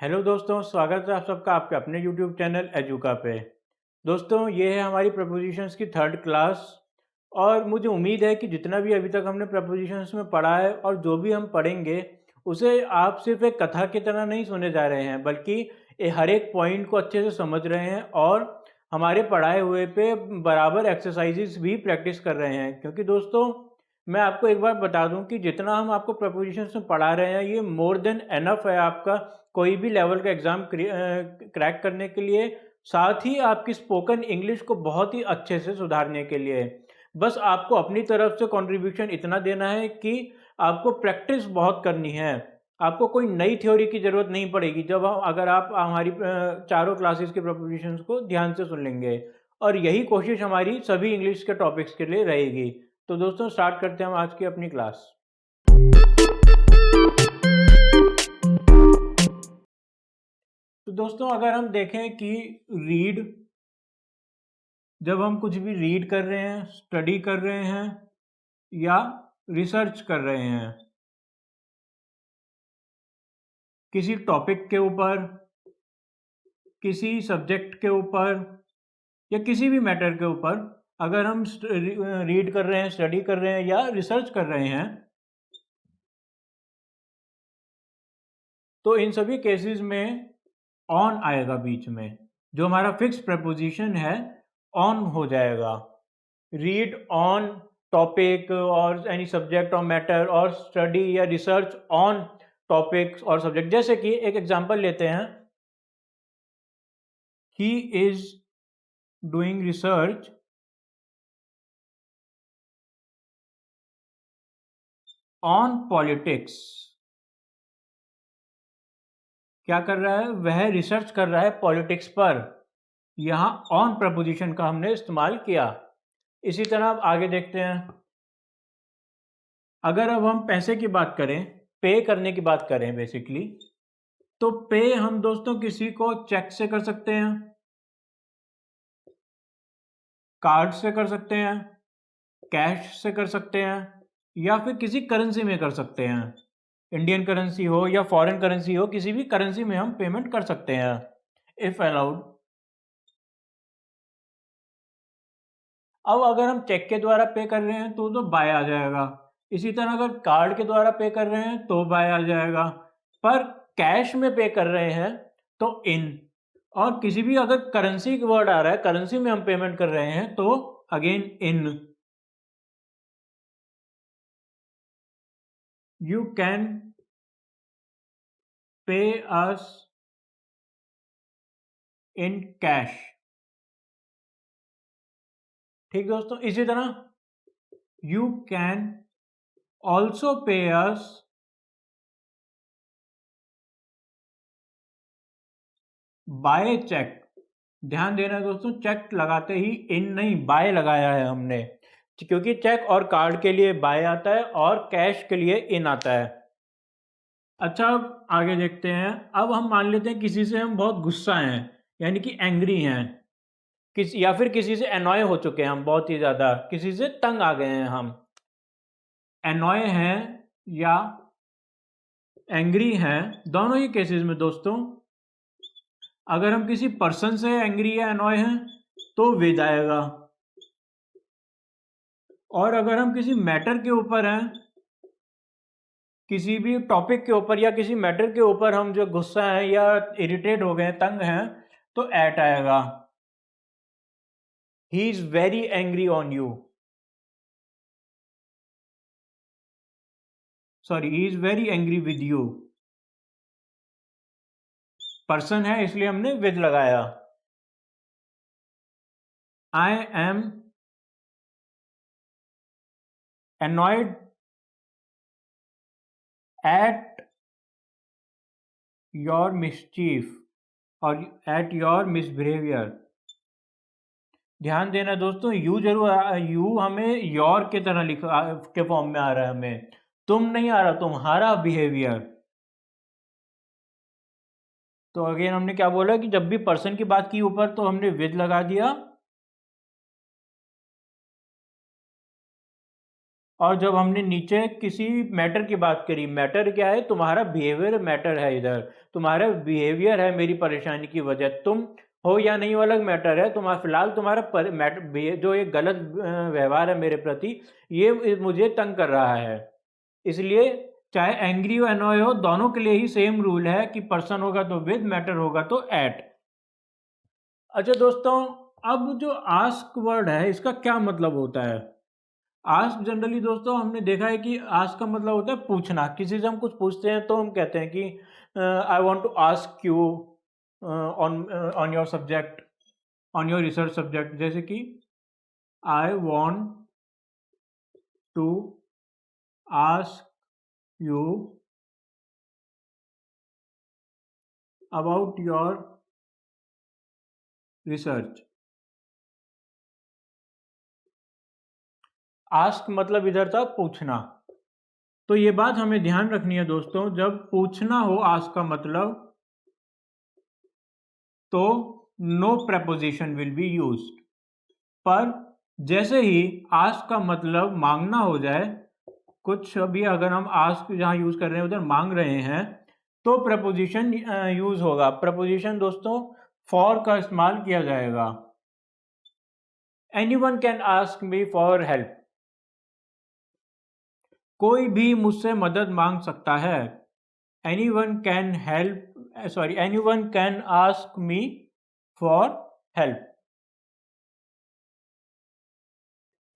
Hello दोस्तों, स्वागत है आप सबका आपके अपने यूट्यूब चैनल एजुका पे। दोस्तों, ये है हमारी प्रपोजिशंस की थर्ड क्लास और मुझे उम्मीद है कि जितना भी अभी तक हमने प्रपोजिशंस में पढ़ा है और जो भी हम पढ़ेंगे उसे आप सिर्फ एक कथा की तरह नहीं सुने जा रहे हैं, बल्कि हर एक पॉइंट को अच्छे से समझ रहे हैं और हमारे पढ़ाए हुए पे बराबर एक्सरसाइजेस भी प्रैक्टिस कर रहे हैं। क्योंकि दोस्तों, मैं आपको एक बार बता दूं कि जितना हम आपको प्रपोजिशंस में पढ़ा रहे हैं ये मोर देन एनफ है आपका कोई भी लेवल का एग्ज़ाम क्रैक करने के लिए, साथ ही आपकी स्पोकन इंग्लिश को बहुत ही अच्छे से सुधारने के लिए। बस आपको अपनी तरफ से कंट्रीब्यूशन इतना देना है कि आपको प्रैक्टिस बहुत करनी है। आपको कोई नई थ्योरी की ज़रूरत नहीं पड़ेगी अगर आप हमारी चारों क्लासेस के प्रपोजिशंस को ध्यान से सुन लेंगे, और यही कोशिश हमारी सभी इंग्लिश के टॉपिक्स के लिए रहेगी। तो दोस्तों, स्टार्ट करते हैं हम आज की अपनी क्लास। तो दोस्तों, अगर हम देखें कि रीड, जब हम कुछ भी रीड कर रहे हैं, स्टडी कर रहे हैं या रिसर्च कर रहे हैं किसी टॉपिक के ऊपर, किसी सब्जेक्ट के ऊपर या किसी भी मैटर के ऊपर, अगर हम रीड कर रहे हैं, स्टडी कर रहे हैं या रिसर्च कर रहे हैं, तो इन सभी केसेस में ऑन आएगा बीच में। जो हमारा फिक्स प्रपोजिशन है ऑन हो जाएगा। रीड ऑन टॉपिक और एनी सब्जेक्ट और मैटर, और स्टडी या रिसर्च ऑन टॉपिक्स और सब्जेक्ट। जैसे कि एक एग्जांपल लेते हैं, he is doing research on politics. क्या कर रहा है? वह रिसर्च कर रहा है पॉलिटिक्स पर। यहां ऑन प्रपोजिशन का हमने इस्तेमाल किया। इसी तरह अब आगे देखते हैं। अगर अब हम पैसे की बात करें, पे करने की बात करें बेसिकली, तो पे हम दोस्तों किसी को चेक से कर सकते हैं, कार्ड से कर सकते हैं, कैश से कर सकते हैं, या फिर किसी करेंसी में कर सकते हैं। इंडियन करेंसी हो या फॉरेन करेंसी हो, किसी भी करेंसी में हम पेमेंट कर सकते हैं इफ अलाउड। अब अगर हम चेक के द्वारा पे कर रहे हैं तो बाय आ जाएगा। इसी तरह अगर कार्ड के द्वारा पे कर रहे हैं तो बाय आ जाएगा। पर कैश में पे कर रहे हैं तो इन। और किसी भी अगर करेंसी वर्ड आ रहा है, करेंसी में हम पेमेंट कर रहे हैं तो again in. You can pay us in cash. ठीक दोस्तों, इसी तरह यू कैन ऑल्सो पे अस बाय चेक। ध्यान देना दोस्तों, चेक लगाते ही इन नहीं, बाय लगाया है हमने, क्योंकि चेक और कार्ड के लिए बाय आता है और कैश के लिए इन आता है। अच्छा, अब आगे देखते हैं। अब हम मान लेते हैं किसी से हम बहुत गुस्सा हैं, यानी कि एंग्री हैं, या फिर किसी से एनॉय हो चुके हैं हम बहुत ही ज़्यादा, किसी से तंग आ गए हैं हम। एनॉय हैं या एंग्री हैं, दोनों ही केसेस में दोस्तों, अगर हम किसी पर्सन से एंग्री या एनॉय हैं तो विद आएगा, और अगर हम किसी मैटर के ऊपर हैं, किसी भी टॉपिक के ऊपर या किसी मैटर के ऊपर हम जो गुस्सा हैं या इरिटेट हो गए, तंग हैं, तो एट आएगा। He is very angry on you, sorry, he is very angry with you. Person है इसलिए हमने विद लगाया। I am annoyed at your mischief और at your misbehavior। ध्यान देना दोस्तों, यू जरूर यू हमें योर के तरह लिखा के फॉर्म में आ रहा है, हमें तुम नहीं आ रहा, तुम्हारा बिहेवियर। तो अगेन हमने क्या बोला कि जब भी पर्सन की बात की ऊपर तो हमने विद लगा दिया, और जब हमने नीचे किसी मैटर की बात करी, मैटर क्या है? तुम्हारा बिहेवियर मैटर है, इधर तुम्हारा बिहेवियर है मेरी परेशानी की वजह। तुम हो या नहीं वो अलग मैटर है, तुम्हारा फिलहाल तुम्हारा जो ये गलत व्यवहार है मेरे प्रति, ये मुझे तंग कर रहा है। इसलिए चाहे एंग्री हो एनॉय हो, दोनों के लिए ही सेम रूल है कि पर्सन होगा तो विद, मैटर होगा तो एट। अच्छा दोस्तों, अब जो आस्क वर्ड है इसका क्या मतलब होता है? आस्क जनरली दोस्तों हमने देखा है कि आस्क का मतलब होता है पूछना। किसी से हम कुछ पूछते हैं तो हम कहते हैं कि I want to ask you on on your subject, on your research subject. जैसे कि I want to ask you about your research. Ask मतलब इधर था पूछना। तो ये बात हमें ध्यान रखनी है दोस्तों, जब पूछना हो आस्क का मतलब, तो no preposition will be used. पर जैसे ही आस्क का मतलब मांगना हो जाए, कुछ अभी अगर हम आस्क जहां यूज कर रहे हैं उधर मांग रहे हैं, तो प्रपोजिशन यूज होगा। प्रपोजिशन दोस्तों फॉर का इस्तेमाल किया जाएगा। Anyone can ask me for help. कोई भी मुझसे मदद मांग सकता है। Anyone can help, sorry, anyone can ask me for help.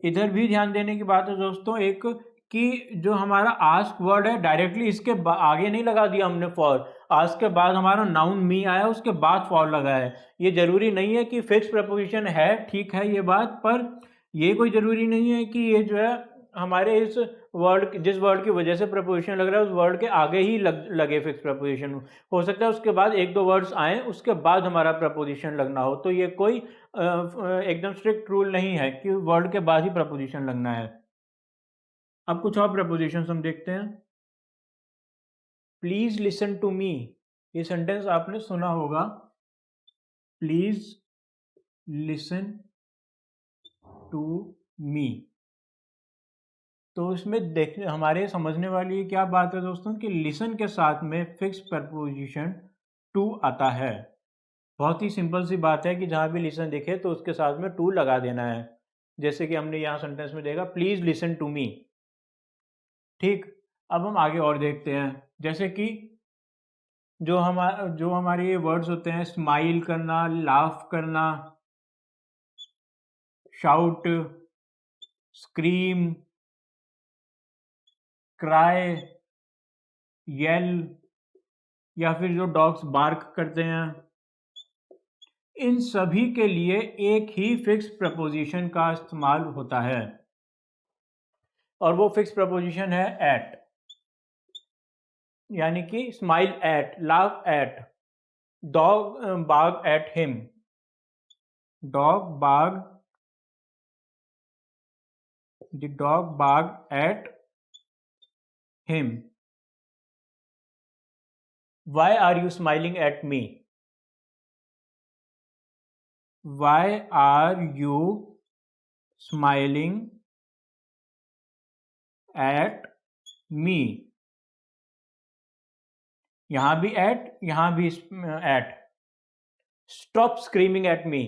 इधर भी ध्यान देने की बात है दोस्तों एक, कि जो हमारा आस्क वर्ड है डायरेक्टली इसके आगे नहीं लगा दिया हमने फॉर। आस्क के बाद हमारा नाउन मी आया, उसके बाद फॉर लगा है। ये जरूरी नहीं है कि फिक्स प्रपोजिशन है, ठीक है ये बात, पर ये कोई जरूरी नहीं है कि ये जो है हमारे इस वर्ड, जिस वर्ड की वजह से प्रपोजिशन लग रहा है उस वर्ड के आगे ही लगे फिक्स प्रपोजिशन। हो सकता है उसके बाद एक दो वर्ड्स आए, उसके बाद हमारा प्रपोजिशन लगना हो। तो ये कोई एकदम स्ट्रिक्ट रूल नहीं है कि वर्ड के बाद ही प्रपोजिशन लगना है। अब कुछ और प्रपोजिशन हम देखते हैं। प्लीज लिसन टू मी, ये सेंटेंस आपने सुना होगा। Please listen to me. तो इसमें देख हमारे समझने वाली क्या बात है दोस्तों, कि लिसन के साथ में फिक्स प्रपोजिशन टू आता है। बहुत ही सिंपल सी बात है कि जहाँ भी लिसन दिखे तो उसके साथ में टू लगा देना है। जैसे कि हमने यहाँ सेंटेंस में देखा, प्लीज लिसन टू मी। ठीक, अब हम आगे और देखते हैं। जैसे कि जो हमारे ये वर्ड्स होते हैं, स्माइल करना, लाफ करना, शाउट, स्क्रीम, क्राई, येल, या फिर जो डॉग्स बार्क करते हैं, इन सभी के लिए एक ही फिक्स प्रपोजिशन का इस्तेमाल होता है, और वो फिक्स प्रपोजिशन है एट। यानी कि smile at, laugh at, dog Bagh at him, dog Bagh, the dog Bagh at him. Why are you smiling at me? Why are you smiling at me? यहां भी at, यहां भी at। Stop screaming at me.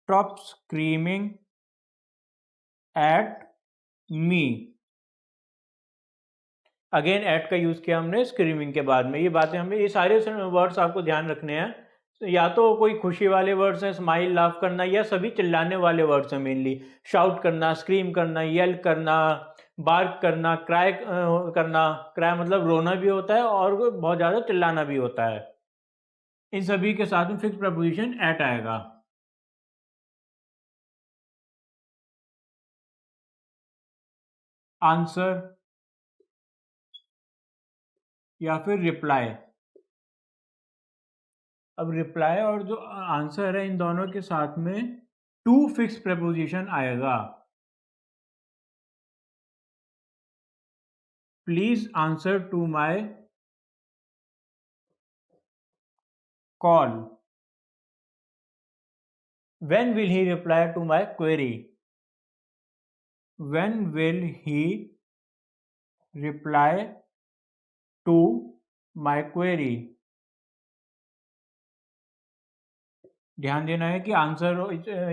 Stop screaming at me. Again at का use किया हमने screaming के बाद में। ये बातें हमें, ये सारे वर्ड्स आपको ध्यान रखने हैं। या तो कोई खुशी वाले वर्ड्स हैं, स्माइल, लाफ करना, या सभी चिल्लाने वाले वर्ड्स हैं मेनली। शाउट करना, स्क्रीम करना, येल करना, बार्क करना, क्राई करना। क्राई मतलब रोना भी होता है और बहुत ज़्यादा चिल्लाना भी होता है। इन सभी के साथ में फिक्स प्रपोजिशन एट आएगा। आंसर या फिर रिप्लाई। अब रिप्लाई और जो आंसर है, इन दोनों के साथ में टू फिक्स प्रपोजिशन आएगा। Please answer to my call. When will he reply to my query? When will he reply to my query. ध्यान देना है कि आंसर,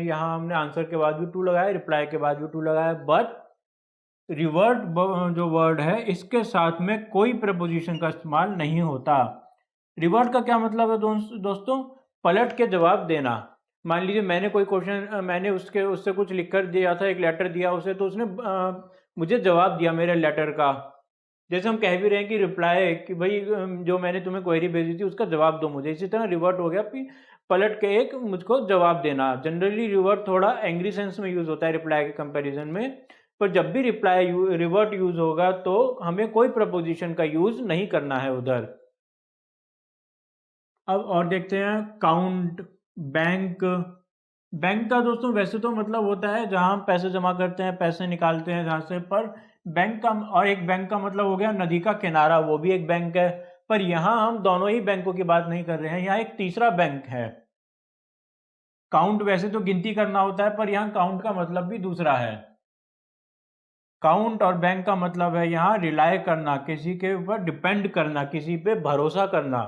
यहाँ हमने आंसर के बाद भी टू लगाया, रिप्लाई के बाद भी टू लगाया, बट रिवर्ट जो वर्ड है इसके साथ में कोई प्रपोजिशन का इस्तेमाल नहीं होता। रिवर्ट का क्या मतलब है दोस्तों? पलट के जवाब देना। मान लीजिए मैंने कोई क्वेश्चन, मैंने उससे कुछ लिख कर दिया था, एक लेटर दिया उसे, तो उसने मुझे जवाब दिया मेरे लेटर का। जैसे हम कह भी रहे हैं कि रिप्लाई, कि भाई जो मैंने तुम्हें क्वेरी भेजी थी उसका जवाब दो मुझे, इसी तरह रिवर्ट हो गया कि पलट के एक मुझको जवाब देना। जनरली रिवर्ट थोड़ा एंग्री सेंस में यूज होता है रिप्लाई के कंपैरिजन में, पर जब भी रिवर्ट यूज होगा तो हमें कोई प्रपोजिशन का यूज नहीं करना है उधर। अब और देखते हैं काउंट, बैंक। बैंक का दोस्तों वैसे तो मतलब होता है जहां हम पैसे जमा करते हैं, पैसे निकालते हैं जहां से, पर बैंक का, और एक बैंक का मतलब हो गया नदी का किनारा, वो भी एक बैंक है। पर यहां हम दोनों ही बैंकों की बात नहीं कर रहे हैं, यहाँ एक तीसरा बैंक है। काउंट वैसे तो गिनती करना होता है, पर यहाँ काउंट का मतलब भी दूसरा है। काउंट और बैंक का मतलब है यहाँ रिलाय करना, किसी के ऊपर डिपेंड करना, किसी पे भरोसा करना।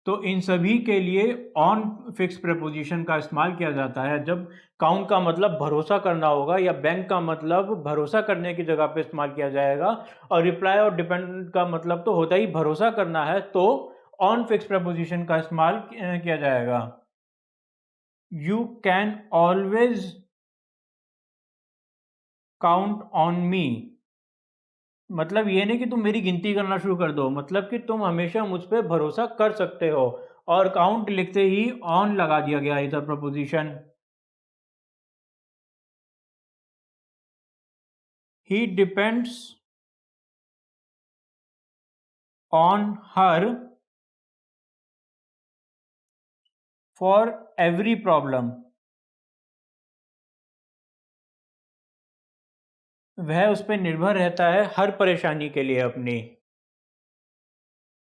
तो इन सभी के लिए ऑन फिक्स प्रपोजिशन का इस्तेमाल किया जाता है। जब काउंट का मतलब भरोसा करना होगा, या बैंक का मतलब भरोसा करने की जगह पे इस्तेमाल किया जाएगा, और रिप्लाई और डिपेंड का मतलब तो होता ही भरोसा करना है, तो ऑन फिक्स प्रपोजिशन का इस्तेमाल किया जाएगा। You can always count on me, मतलब ये नहीं कि तुम मेरी गिनती करना शुरू कर दो, मतलब कि तुम हमेशा मुझ पर भरोसा कर सकते हो। और काउंट लिखते ही ऑन लगा दिया गया इधर preposition. He depends on her for every problem, वह उस पर निर्भर रहता है हर परेशानी के लिए अपनी।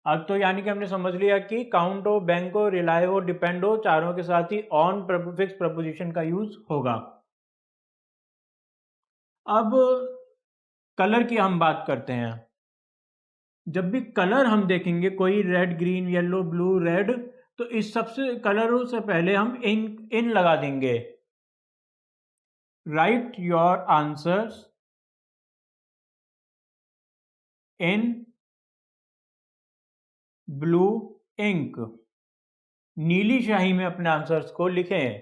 अब तो यानी कि हमने समझ लिया कि काउंट हो, बैंक हो, रिलाय हो, डिपेंड हो, चारों के साथ ही ऑन फिक्स प्रपोजिशन का यूज होगा। अब कलर की हम बात करते हैं। जब भी कलर हम देखेंगे, कोई red, green, yellow, blue, red, तो इस सबसे कलरों से पहले हम इन लगा देंगे। Write your answers in blue ink, नीली स्याही में अपने आंसर्स को लिखें।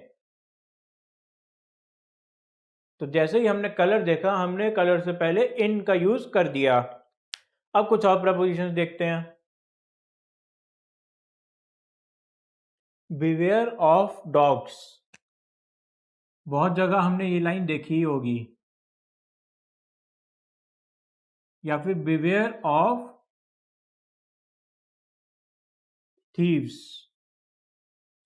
तो जैसे ही हमने कलर देखा, हमने कलर से पहले इन का यूज कर दिया। अब कुछ और प्रपोजिशंस देखते हैं। बिवेयर ऑफ डॉग्स, बहुत जगह हमने ये लाइन देखी ही होगी। या फिर बिवेयर ऑफ थीव्स,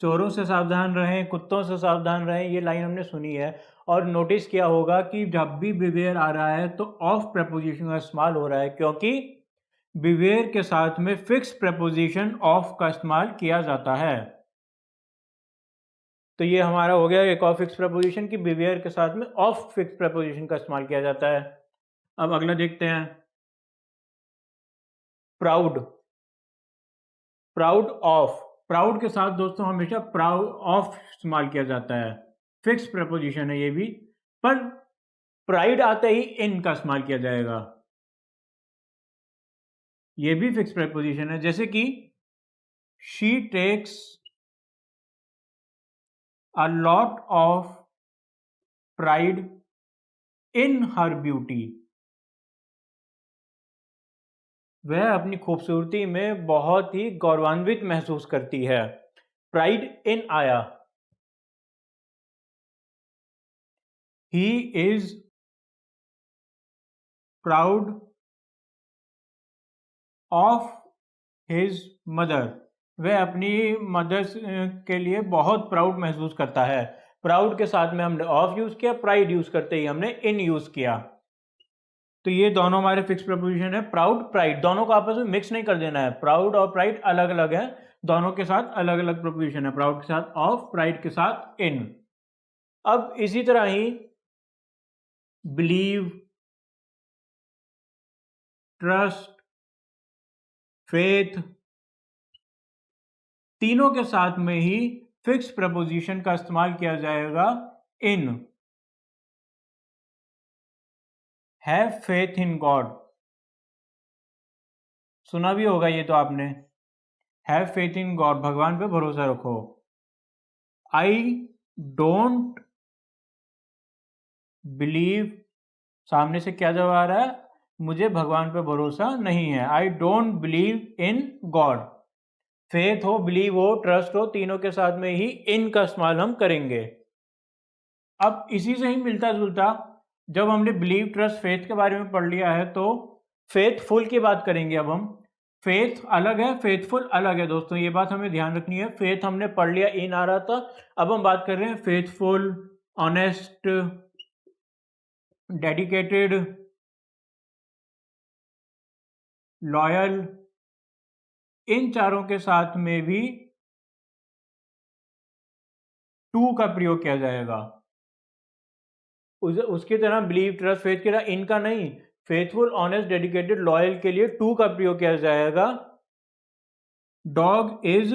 चोरों से सावधान रहें, कुत्तों से सावधान रहें, ये लाइन हमने सुनी है। और नोटिस किया होगा कि जब भी बिवेयर आ रहा है तो ऑफ प्रपोजिशन का इस्तेमाल हो रहा है, क्योंकि बिवेयर के साथ में फिक्स प्रपोजिशन ऑफ का इस्तेमाल किया जाता है। तो ये हमारा हो गया एक और फिक्स प्रपोजिशन कि बिवेयर के साथ में ऑफ फिक्स प्रपोजिशन का इस्तेमाल किया जाता है। अब अगला देखते हैं, प्राउड। प्राउड ऑफ, प्राउड के साथ दोस्तों हमेशा प्राउड ऑफ इस्तेमाल किया जाता है, फिक्स प्रपोजिशन है ये भी। पर प्राइड आते ही इन का इस्तेमाल किया जाएगा, ये भी फिक्स प्रपोजिशन है। जैसे कि she takes a lot of pride in her beauty, वह अपनी खूबसूरती में बहुत ही गौरवान्वित महसूस करती है। प्राइड इन आया। He is proud of his mother, वह अपनी मदर के लिए बहुत प्राउड महसूस करता है। प्राउड के साथ में हमने ऑफ यूज किया, प्राइड यूज करते ही हमने इन यूज किया। तो ये दोनों हमारे फिक्स प्रपोजिशन है। प्राउड, प्राइड, दोनों को आपस में मिक्स नहीं कर देना है। प्राउड और प्राइड अलग अलग है, दोनों के साथ अलग अलग प्रपोजिशन है। प्राउड के साथ ऑफ, प्राइड के साथ इन। अब इसी तरह ही बिलीव, ट्रस्ट, फेथ, तीनों के साथ में ही फिक्स प्रपोजिशन का इस्तेमाल किया जाएगा इन। हैव फेथ इन गॉड, सुना भी होगा ये तो आपने। हैव फेथ इन गॉड, भगवान पे भरोसा रखो। आई डोंट बिलीव, सामने से क्या जवाब आ रहा है, मुझे भगवान पे भरोसा नहीं है। I don't believe in God. Faith हो, बिलीव हो, ट्रस्ट हो, तीनों के साथ में ही इन का इस्तेमाल हम करेंगे। अब इसी से ही मिलता जुलता, जब हमने बिलीव, ट्रस्ट, फेथ के बारे में पढ़ लिया है, तो फेथफुल की बात करेंगे अब हम। फेथ अलग है, फेथफुल अलग है दोस्तों, ये बात हमें ध्यान रखनी है। फेथ हमने पढ़ लिया, इन आ रहा था, अब हम बात कर रहे हैं फेथफुल, ऑनेस्ट, डेडिकेटेड, लॉयल। इन चारों के साथ में भी टू का प्रयोग किया जाएगा। उसकी तरह बिलीव, ट्रस्ट, फेथ की तरह इनका नहीं, फेथफुल, ऑनेस्ट, डेडिकेटेड, लॉयल के लिए टू का प्रयोग किया जाएगा। Dog is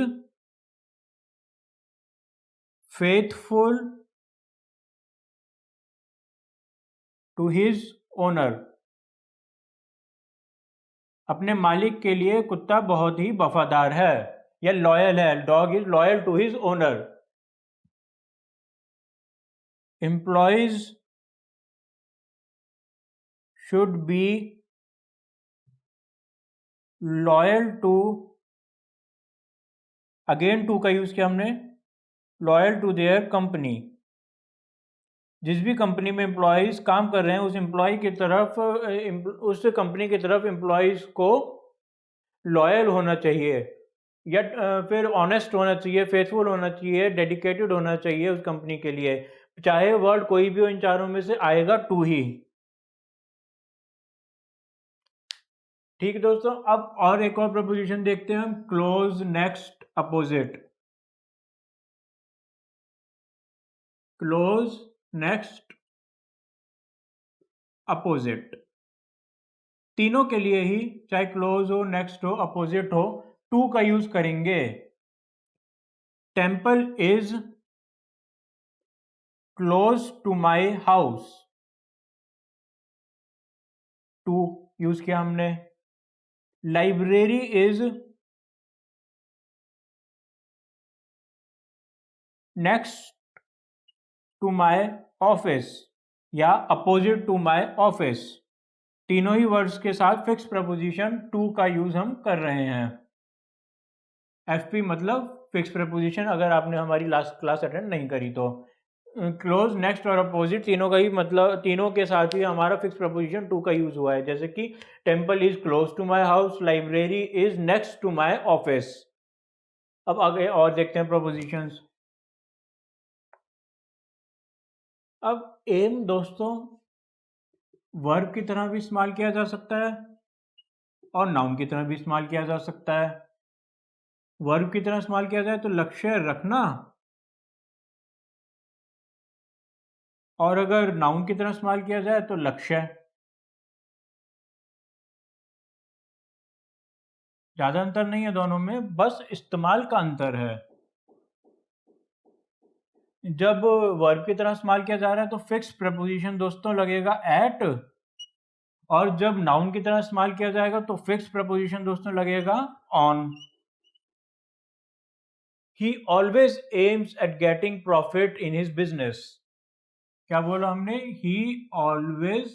faithful to his owner, अपने मालिक के लिए कुत्ता बहुत ही वफादार है या लॉयल है। Dog is loyal to his owner. Employees should be loyal to, again to का यूज किया हमने, लॉयल टू देयर कंपनी। जिस भी कंपनी में एम्प्लॉयज काम कर रहे हैं, उस एम्प्लॉय की तरफ, उस कंपनी की तरफ एम्प्लॉयज को लॉयल होना चाहिए, या फिर ऑनेस्ट होना चाहिए, फेथफुल होना चाहिए, डेडिकेटेड होना चाहिए उस कंपनी के लिए। चाहे वर्ड कोई भी हो, इन चारों में से आएगा टू ही। ठीक है दोस्तों, अब और एक और प्रपोजिशन देखते हैं हम, close, next, opposite. Close, next, opposite, तीनों के लिए ही, चाहे क्लोज हो, नेक्स्ट हो, अपोजिट हो, टू का यूज करेंगे। Temple is close to my house, to use किया हमने। Library is next to my office या अपोजिट टू माई ऑफिस, तीनों ही वर्ड्स के साथ फिक्स प्रपोजिशन टू का यूज हम कर रहे हैं। एफपी मतलब फिक्स प्रपोजिशन, अगर आपने हमारी लास्ट क्लास अटेंड नहीं करी तो। क्लोज, नेक्स्ट और अपोजिट, तीनों का ही मतलब, तीनों के साथ ही हमारा फिक्स प्रपोजिशन टू का यूज हुआ है। जैसे कि temple is close to my house, library is next to my office. अब आगे और देखते हैं प्रपोजिशंस। अब एम दोस्तों वर्ब की तरह भी इस्तेमाल किया जा सकता है और नाउन की तरह भी इस्तेमाल किया जा सकता है। वर्ब की तरह इस्तेमाल किया जाए तो लक्ष्य रखना, और अगर नाउन की तरह इस्तेमाल किया जाए तो लक्ष्य। ज़्यादा अंतर नहीं है दोनों में, बस इस्तेमाल का अंतर है। जब वर्ब की तरह इस्तेमाल किया जा रहा है तो फिक्स प्रपोजिशन दोस्तों लगेगा एट, और जब नाउन की तरह इस्तेमाल किया जाएगा तो फिक्स प्रपोजिशन दोस्तों लगेगा on. He always aims at getting profit in his business. क्या बोला हमने? He always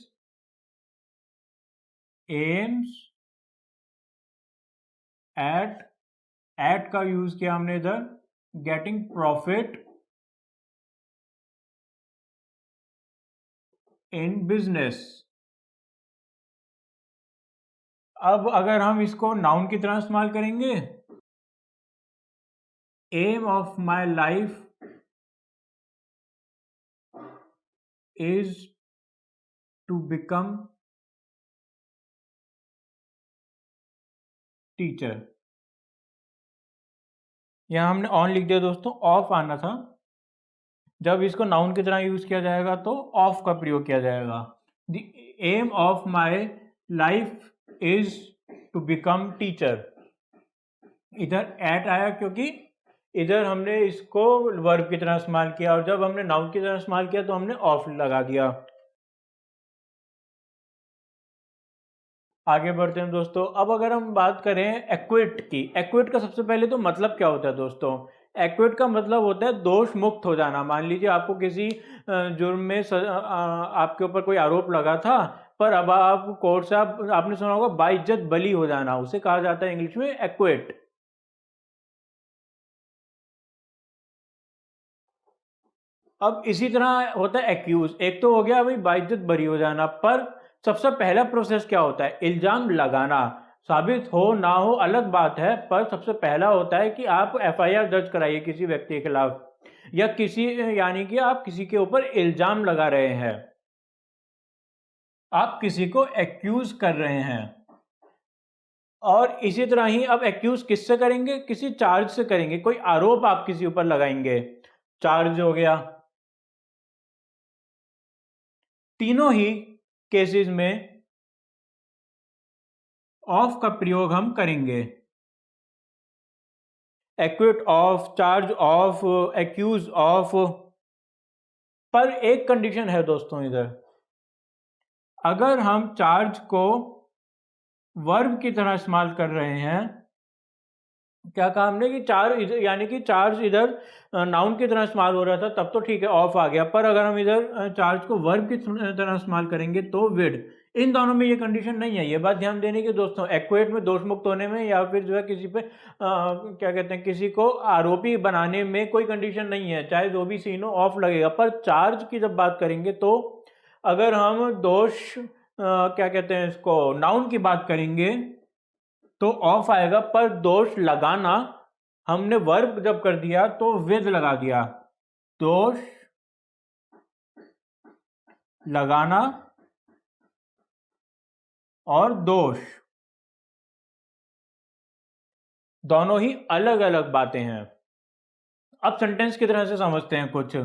aims at का यूज किया हमने इधर, getting profit in business। अब अगर हम इसको नाउन की तरह इस्तेमाल करेंगे, aim of my life is to become teacher. यहां हमने ऑन लिख दिया दोस्तों, ऑफ आना था। जब इसको नाउन की तरह यूज़ किया जाएगा तो ऑफ का प्रयोग किया जाएगा। The aim of my life is to become teacher. इधर एट आया क्योंकि इधर हमने इसको वर्ब की तरह इस्तेमाल किया, और जब हमने नाउन की तरह इस्तेमाल किया तो हमने ऑफ लगा दिया। आगे बढ़ते हैं दोस्तों। अब अगर हम बात करें एक्विट की, एक्विट का सबसे पहले तो मतलब क्या होता है दोस्तों? एक्विट का मतलब होता है दोष मुक्त हो जाना। मान लीजिए आपको किसी जुर्म में आपके ऊपर कोई आरोप लगा था, पर अब आप कोर्ट से आपने सुना होगा बाइज्जत बरी हो जाना, उसे कहा जाता है इंग्लिश में एक्विट। अब इसी तरह होता है एक्यूज। एक तो हो गया भाई बाइज्जत बरी हो जाना, पर सबसे पहला प्रोसेस क्या होता है? इल्जाम लगाना। साबित हो ना हो अलग बात है, पर सबसे पहला होता है कि आप एफआईआर दर्ज कराइए किसी व्यक्ति के खिलाफ, या किसी, यानी कि आप किसी के ऊपर इल्जाम लगा रहे हैं, आप किसी को एक्यूज कर रहे हैं। और इसी तरह ही अब एक्यूज किससे करेंगे? किसी चार्ज से करेंगे, कोई आरोप आप किसी ऊपर लगाएंगे, चार्ज हो गया। तीनों ही केसेस में ऑफ का प्रयोग हम करेंगे। Acquit of, charge of, accuse of. पर एक कंडीशन है दोस्तों इधर, अगर हम चार्ज को वर्ब की तरह इस्तेमाल कर रहे हैं, क्या कहा हमने कि चार्ज इधर, यानी कि चार्ज इधर नाउन की तरह इस्तेमाल हो रहा था, तब तो ठीक है ऑफ आ गया। पर अगर हम इधर चार्ज को वर्ब की तरह इस्तेमाल करेंगे तो विड। इन दोनों में ये कंडीशन नहीं है, ये बात ध्यान देने की दोस्तों। एक्वेट में दोष मुक्त होने में, या फिर जो है किसी पे क्या कहते हैं, किसी को आरोपी बनाने में कोई कंडीशन नहीं है, चाहे जो भी सीन हो ऑफ लगेगा। पर चार्ज की जब बात करेंगे तो अगर हम दोष क्या कहते हैं इसको, नाउन की बात करेंगे तो ऑफ आएगा। पर दोष लगाना हमने वर्ब जब कर दिया तो विद लगा दिया। दोष लगाना और दोष दोनों ही अलग अलग बातें हैं। अब सेंटेंस की तरह से समझते हैं कुछ।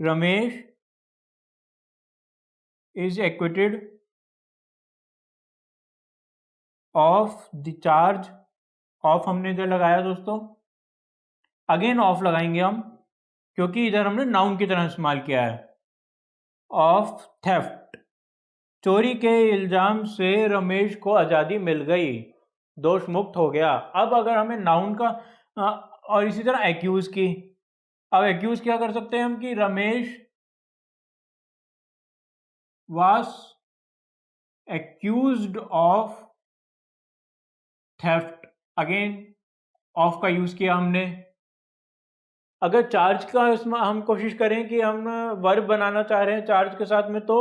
Ramesh is acquitted of the charge, of हमने इधर लगाया दोस्तों, अगेन ऑफ लगाएंगे हम क्योंकि इधर हमने नाउन की तरह इस्तेमाल किया है। ऑफ थेफ्ट, चोरी के इल्जाम से रमेश को आज़ादी मिल गई, दोष मुक्त हो गया। अब अगर हमें नाउन का और इसी तरह एक्यूज की, अब एक्यूज क्या कर सकते हैं हम कि Ramesh was accused of theft, again of का यूज किया हमने। अगर चार्ज का इसमें हम कोशिश करें कि हम वर्ब बनाना चाह रहे हैं चार्ज के साथ में, तो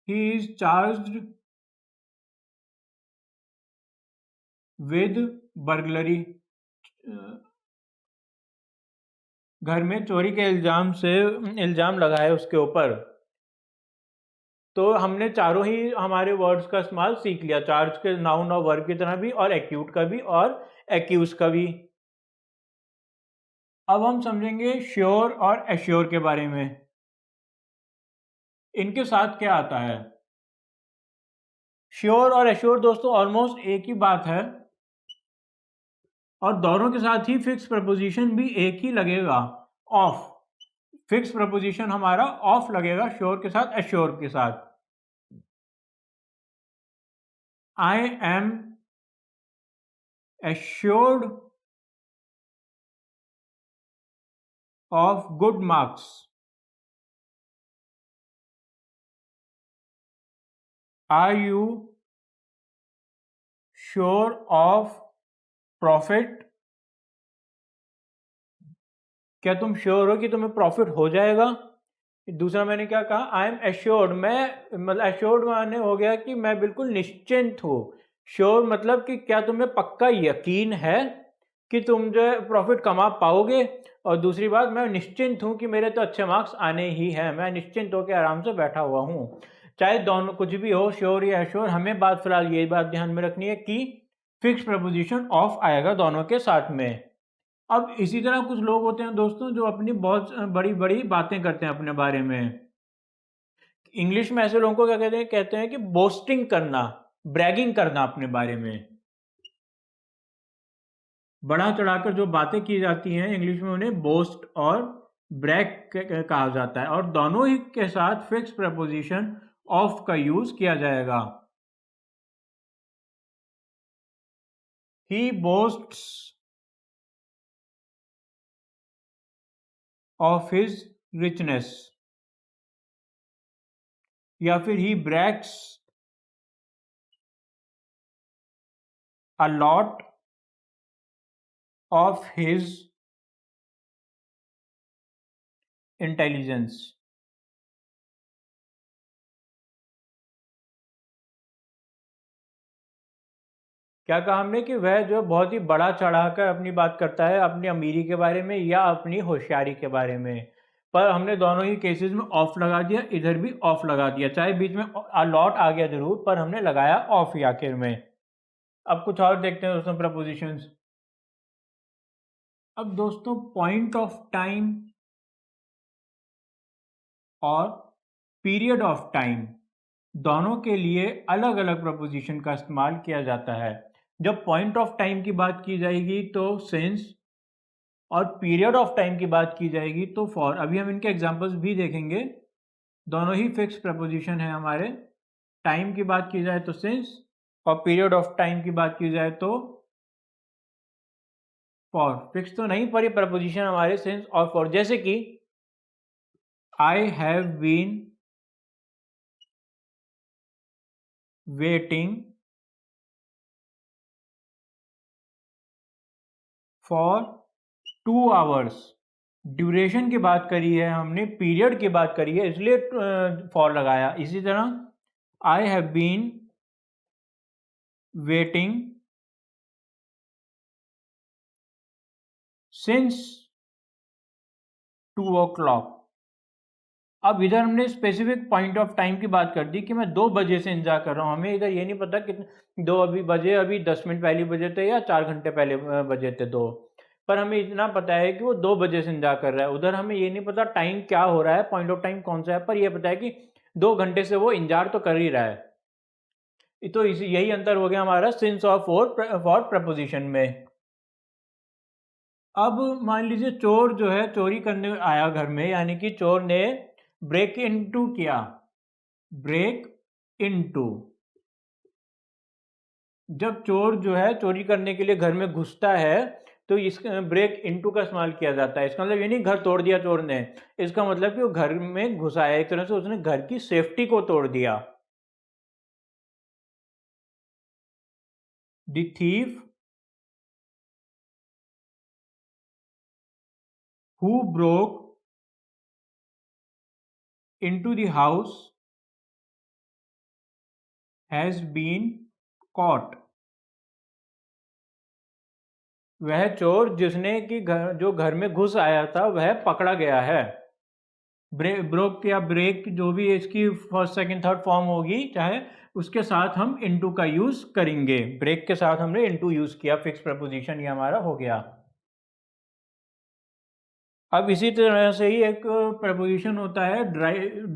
he is charged with burglary, घर में चोरी के इल्जाम से इल्जाम लगा है उसके ऊपर। तो हमने चारों ही हमारे वर्ड्स का इस्तेमाल सीख लिया, चार्ज के नाउन और वर्ब की तरह भी, और एक्यूट का भी, और एक्यूज का भी। अब हम समझेंगे श्योर और एश्योर के बारे में। इनके साथ क्या आता है? श्योर और एश्योर दोस्तों ऑलमोस्ट एक ही बात है, और दोनों के साथ ही फिक्स प्रपोजिशन भी एक ही लगेगा, ऑफ। फिक्स प्रपोजिशन हमारा ऑफ लगेगा श्योर के साथ, एश्योर के साथ। I am assured of good marks, are you sure of profit, क्या तुम श्योर हो कि तुम्हें प्रॉफिट हो जाएगा? दूसरा मैंने क्या कहा, आई एम एश्योर्ड, मैं मतलब एश्योर्ड माने हो गया कि मैं बिल्कुल निश्चिंत हूँ। श्योर मतलब कि क्या तुम्हें पक्का यकीन है कि तुम जो है प्रॉफिट कमा पाओगे। और दूसरी बात, मैं निश्चिंत हूँ कि मेरे तो अच्छे मार्क्स आने ही हैं, मैं निश्चिंत होकर आराम से बैठा हुआ हूँ। चाहे दोनों कुछ भी हो, श्योर या एश्योर, हमें बात फिलहाल ये बात ध्यान में रखनी है कि फिक्स प्रपोजिशन ऑफ आएगा दोनों के साथ में। अब इसी तरह कुछ लोग होते हैं दोस्तों जो अपनी बहुत बड़ी बड़ी बातें करते हैं अपने बारे में। इंग्लिश में ऐसे लोगों को क्या कहते हैं कि बोस्टिंग करना, ब्रैगिंग करना अपने बारे में। बढ़ा चढ़ाकर जो बातें की जाती हैं इंग्लिश में उन्हें बोस्ट और ब्रैग कहा जाता है, और दोनों ही के साथ फिक्स प्रपोजिशन ऑफ का यूज किया जाएगा। He boasts of his richness, या फिर he brags a lot of his intelligence. क्या कहा हमने कि वह जो बहुत ही बड़ा चढ़ाकर अपनी बात करता है अपनी अमीरी के बारे में या अपनी होशियारी के बारे में। पर हमने दोनों ही केसेस में ऑफ लगा दिया, इधर भी ऑफ लगा दिया, चाहे बीच में लॉट आ गया जरूर, पर हमने लगाया ऑफ ही आखिर में। अब कुछ और देखते हैं दोस्तों प्रपोजिशंस। अब दोस्तों पॉइंट ऑफ टाइम और पीरियड ऑफ टाइम दोनों के लिए अलग अलग प्रपोजिशन का इस्तेमाल किया जाता है। जब पॉइंट ऑफ टाइम की बात की जाएगी तो सिंस, और पीरियड ऑफ टाइम की बात की जाएगी तो फॉर। अभी हम इनके एग्जांपल्स भी देखेंगे। दोनों ही फिक्स प्रपोजिशन है हमारे। टाइम की बात की जाए तो सिंस, और पीरियड ऑफ टाइम की बात की जाए तो फॉर। फिक्स तो नहीं पर ये प्रपोजिशन हमारे सिंस और फॉर। जैसे कि I have been waiting for 2 hours. Duration की बात करी है हमने, पीरियड की बात करी है, इसलिए फॉर लगाया। इसी तरह I have been waiting since 2 o'clock। अब इधर हमने स्पेसिफिक पॉइंट ऑफ टाइम की बात कर दी कि मैं 2 बजे से इंतजार कर रहा हूँ। हमें इधर ये नहीं पता कितने 2 अभी बजे, अभी 10 मिनट पहले बजे थे या 4 घंटे पहले बजे थे 2, पर हमें इतना पता है कि वो 2 बजे से इंतजार कर रहा है। उधर हमें ये नहीं पता टाइम क्या हो रहा है, पॉइंट ऑफ टाइम कौन सा है, पर यह पता है कि 2 घंटे से वो इंतजार तो कर ही रहा है। तो इसी यही अंतर हो गया हमारा सिंस और फॉर प्रपोजिशन में। अब मान लीजिए चोर जो है चोरी करने आया घर में, यानी कि चोर ने ब्रेक इनटू किया। ब्रेक इनटू, जब चोर जो है चोरी करने के लिए घर में घुसता है तो इस ब्रेक इनटू का इस्तेमाल किया जाता है। इसका मतलब ये नहीं घर तोड़ दिया चोर ने, इसका मतलब कि वो घर में घुसा है, एक तरह से उसने घर की सेफ्टी को तोड़ दिया। The thief who broke into the house has been caught। वह चोर जिसने कि जो घर में घुस आया था वह पकड़ा गया है। ब्रोक या ब्रेक जो भी इसकी फर्स्ट सेकंड थर्ड फॉर्म होगी चाहे, उसके साथ हम इनटू का यूज करेंगे। ब्रेक के साथ हमने इनटू यूज किया, फिक्स प्रपोजिशन ये हमारा हो गया। अब इसी तरह से ही एक प्रपोजिशन होता है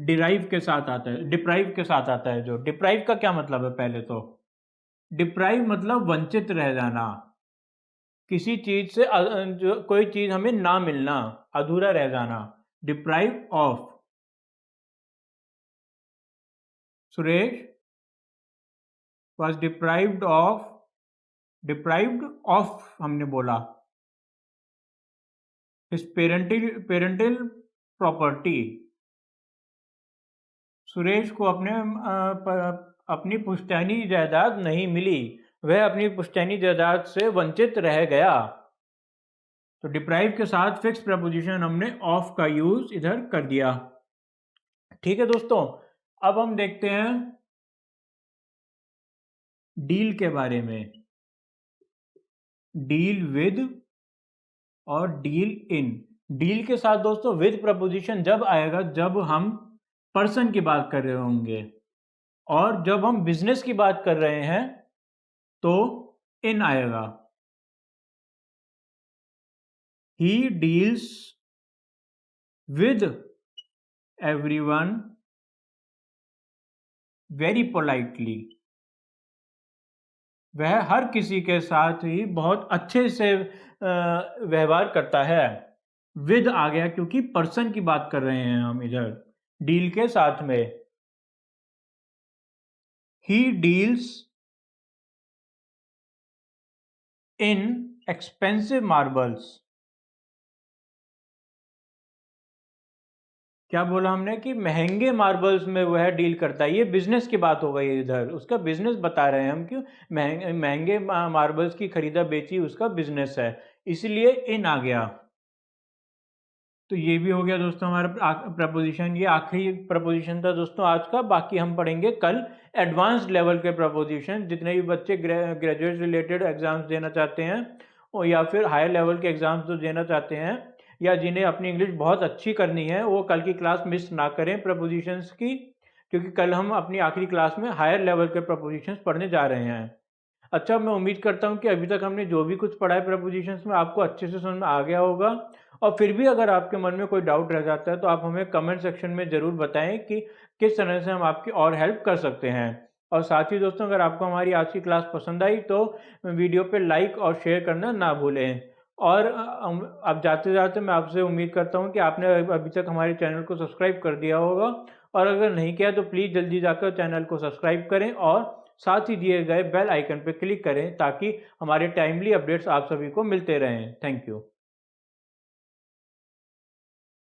डिराइव के साथ आता है, डिप्राइव के साथ आता है। जो डिप्राइव का क्या मतलब है, पहले तो डिप्राइव मतलब वंचित रह जाना, किसी चीज से जो कोई चीज हमें ना मिलना, अधूरा रह जाना। Deprive of. Suresh was deprived of हमने बोला हिज पेरेंटल प्रॉपर्टी। सुरेश को अपनी पुश्तैनी जायदाद नहीं मिली, वह अपनी पुश्तैनी जायदाद से वंचित रह गया। तो डिप्राइव के साथ फिक्स प्रपोजिशन हमने ऑफ का यूज इधर कर दिया। ठीक है दोस्तों, अब हम देखते हैं डील के बारे में। डील विद और डील इन। डील के साथ दोस्तों विद प्रपोजिशन जब आएगा जब हम पर्सन की बात कर रहे होंगे। और जब हम बिजनेस की बात कर रहे हैं तो इन आएगा। He deals with everyone very politely. वह हर किसी के साथ ही बहुत अच्छे से व्यवहार करता है। विद आ गया क्योंकि पर्सन की बात कर रहे हैं हम इधर डील के साथ में। He deals in expensive marbles. क्या बोला हमने कि महंगे मार्बल्स में वह डील करता है। ये बिजनेस की बात हो गई इधर, उसका बिजनेस बता रहे हैं हम क्यों महंगे मार्बल्स की खरीदा बेची उसका बिजनेस है, इसलिए इन आ गया। तो ये भी हो गया दोस्तों हमारा प्रपोजिशन। ये आखिरी प्रपोजिशन था दोस्तों आज का। बाकी हम पढ़ेंगे कल एडवांस्ड लेवल के प्रपोजिशन। जितने भी बच्चे ग्रेजुएट रिलेटेड एग्जाम्स देना चाहते हैं और या फिर हायर लेवल के एग्जाम्स जो देना चाहते हैं या जिन्हें अपनी इंग्लिश बहुत अच्छी करनी है, वो कल की क्लास मिस ना करें प्रपोजिशंस की, क्योंकि कल हम अपनी आखिरी क्लास में हायर लेवल के प्रपोजिशंस पढ़ने जा रहे हैं। अच्छा, मैं उम्मीद करता हूँ कि अभी तक हमने जो भी कुछ पढ़ा है प्रपोजिशंस में आपको अच्छे से समझ में आ गया होगा। और फिर भी अगर आपके मन में कोई डाउट रह जाता है तो आप हमें कमेंट सेक्शन में ज़रूर बताएं कि किस तरह से हम आपकी और हेल्प कर सकते हैं। और साथ ही दोस्तों, अगर आपको हमारी आज की क्लास पसंद आई तो वीडियो पे लाइक और शेयर करना ना भूलें। और अब जाते जाते मैं आपसे उम्मीद करता हूँ कि आपने अभी तक हमारे चैनल को सब्सक्राइब कर दिया होगा, और अगर नहीं किया तो प्लीज़ जल्दी जाकर चैनल को सब्सक्राइब करें और साथ ही दिए गए बेल आइकन पर क्लिक करें ताकि हमारे टाइमली अपडेट्स आप सभी को मिलते रहें। Thank you.